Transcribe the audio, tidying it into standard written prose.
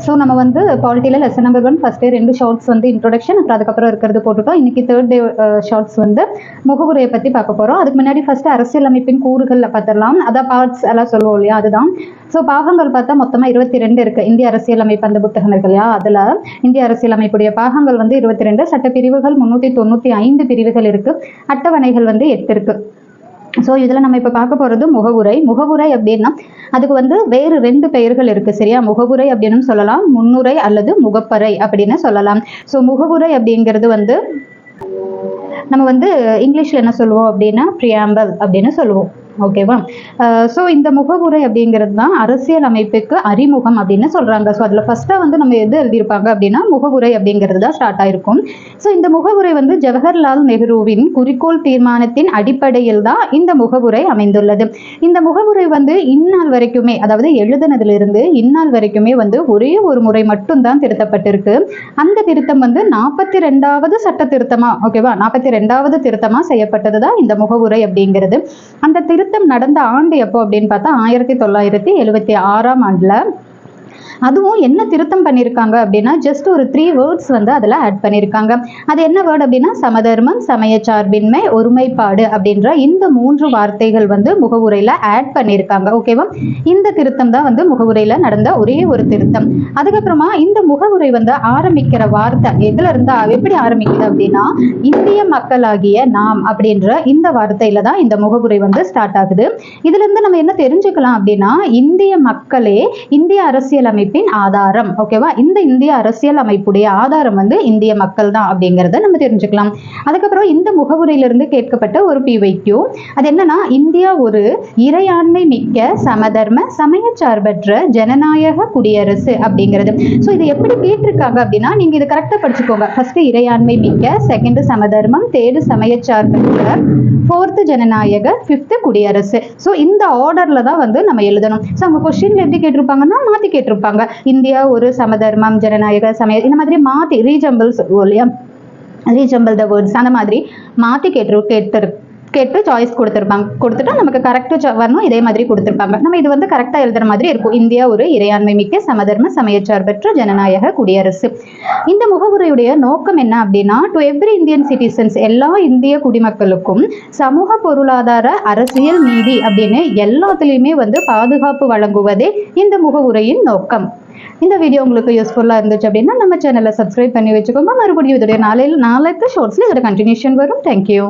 So நம்ம வந்து பாலிட்டியில் lesson number 1 first day 2 shorts வந்து இன்ட்ரோடக்ஷன், அப்புறம் அதுக்கப்புறம் இருக்கிறது போட்டுட்டோம். இன்னைக்கு தேர்ட் டே ஷார்ட்ஸ் வந்து முகவுரையை பற்றி பார்க்க போகிறோம். அதுக்கு முன்னாடி ஃபர்ஸ்ட் அரசியலமைப்பின் கூறுகளில் பார்த்துடலாம். அதான் பார்ட்ஸ் எல்லாம் சொல்லுவோம் இல்லையா, அதுதான். ஸோ பாகங்கள் பார்த்தா மொத்தமாக 22 இருக்கு. இந்திய அரசியலமைப்பு அந்த புத்தகம் இருக்கு இல்லையா, அதில் இந்திய அரசியலமைப்புடைய பாகங்கள் வந்து 22, சட்டப்பிரிவுகள் 395 பிரிவுகள் இருக்கு, அட்டவணைகள் வந்து 8 இருக்கு. ஸோ இதில் நம்ம இப்போ பார்க்க போகிறது முகவுரை. முகவுரை அப்படின்னா அதுக்கு வந்து வேறு 2 பெயர்கள் இருக்குது, சரியா? முகவுரை அப்படின்னு சொல்லலாம், முன்னுரை அல்லது முகப்பறை அப்படின்னு சொல்லலாம். ஸோ முகவுரை அப்படிங்கிறது வந்து நம்ம வந்து இங்கிலீஷில் என்ன சொல்லுவோம் அப்படின்னா ப்ரியாம்பல் அப்படின்னு சொல்லுவோம், ஓகேவா? ஸோ இந்த முகவுரை அப்படிங்கிறது தான் அரசியல் அமைப்புக்கு அறிமுகம் அப்படின்னு சொல்கிறாங்க. ஸோ அதில் ஃபஸ்ட்டாக வந்து நம்ம எது எழுதியிருப்பாங்க அப்படின்னா முகவுரை அப்படிங்கிறது தான் ஸ்டார்ட் ஆயிருக்கும். ஸோ இந்த முகவுரை வந்து ஜவஹர்லால் நேருவின் குறிக்கோள் தீர்மானத்தின் அடிப்படையில் தான் இந்த முகவுரை அமைந்துள்ளது. இந்த முகவுரை வந்து இந்நாள் வரைக்குமே, அதாவது எழுதினதிலிருந்து இந்நாள் வரைக்குமே வந்து ஒரே ஒரு முறை மட்டும்தான் திருத்தப்பட்டிருக்கு. அந்த திருத்தம் வந்து 42வது சட்ட திருத்தமா, ஓகேவா? 42வது திருத்தமா செய்யப்பட்டது தான் இந்த முகவுரை அப்படிங்கிறது. அந்த திருத்தம் நடந்த ஆண்டு எப்போ அப்படின்னு பார்த்தா 1976ஆம் ஆண்டுல. அதுவும் என்ன திருத்தம் பண்ணியிருக்காங்க அப்படின்னா ஜஸ்ட் ஒரு 3 வேர்ட்ஸ் வந்து அதில் ஆட் பண்ணியிருக்காங்க. அது என்ன வேர்டு அப்படின்னா சமதர்மம், சமயச்சார்பின்மை, ஒருமைப்பாடு அப்படின்ற இந்த 3 வார்த்தைகள் வந்து முகவுரையில் ஆட் பண்ணியிருக்காங்க, ஓகேவா? இந்த திருத்தம் தான் வந்து முகவுரையில் நடந்த ஒரே ஒரு திருத்தம். அதுக்கப்புறமா இந்த முகவுரை வந்து ஆரம்பிக்கிற வார்த்தை எதுல இருந்தா எப்படி ஆரம்பிக்குது அப்படின்னா இந்திய மக்களாகிய நாம் அப்படின்ற இந்த வார்த்தையில தான் இந்த முகவுரை வந்து ஸ்டார்ட் ஆகுது. இதுல இருந்து நம்ம என்ன தெரிஞ்சுக்கலாம் அப்படின்னா இந்திய மக்களே இந்திய அரசியலமைப்பின் ஆதாரம், ஓகேவா? இந்த இந்திய அரசியல் அமைப்புடைய ஆதாரம் வந்து இந்திய மக்கள் தான் அப்படிங்கறத நம்ம தெரிஞ்சுக்கலாம். அதுக்கப்புறம் இந்த முகவுரையிலிருந்து கேட்கப்பட்ட ஒரு PYQ, அது என்னன்னா இந்தியா ஒரு இறையாண்மை மிக்க சமதர்ம சமயச்சார்பற்ற ஜனநாயக குடியரசு அப்படிங்கிறது. ஸோ இது எப்படி கேட்டிருக்காங்க அப்படின்னா நீங்க இது கரெக்டா படிச்சுக்கோங்க. ஃபர்ஸ்ட் இறையாண்மை மிக்க, செகண்ட் சமதர்மம், தேர்டு சமயச்சார்பற்ற, ஃபோர்த்து ஜனநாயக, ஃபிஃப்த்து குடியரசு. ஸோ இந்த ஆர்டர்ல தான் வந்து நம்ம எழுதணும். ஸோ அவங்க கொஸ்டின்ல எப்படி கேட்டிருப்பாங்கன்னா மாத்தி கேட்டிருப்பாங்க. இந்தியா ஒரு சமதர்மம், ஜனநாயக, சமய, இந்த மாதிரி மாத்தி ரீஜம்பிள்ஸ் இல்லையா, ரீஜம்பிள் த வேர்ட்ஸ் அந்த மாதிரி மாத்தி கேட்டு சாய்ஸ் கொடுத்துட்டா நமக்கு கரெக்டாக வரணும். இதே மாதிரி கொடுத்துருப்பாங்க. நம்ம இது வந்து கரெக்டாக எழுதுற மாதிரி இருக்கும். இந்தியா ஒரு இறையாண்மை மிக்க சமதர்ம சமயச்சார்பற்ற ஜனநாயக குடியரசு. இந்த முகவுரையுடைய நோக்கம் என்ன அப்படின்னா டு எவ்ரி இந்தியன் சிட்டிசன்ஸ், எல்லா இந்திய குடிமக்களுக்கும் சமூக, பொருளாதார, அரசியல், நீதி அப்படின்னு எல்லாத்துலேயுமே வந்து பாதுகாப்பு வழங்குவதே இந்த முகவுரையின் நோக்கம். இந்த வீடியோ உங்களுக்கு யூஸ்ஃபுல்லாக இருந்துச்சு அப்படின்னா நம்ம சேனலை சப்ஸ்கிரைப் பண்ணி வச்சுக்கோங்க. மறுபடியும் இதோடைய நாளைக்கு ஷார்ட்ஸில் இதோட கண்டினியூஷன் வரும். தேங்க்யூ.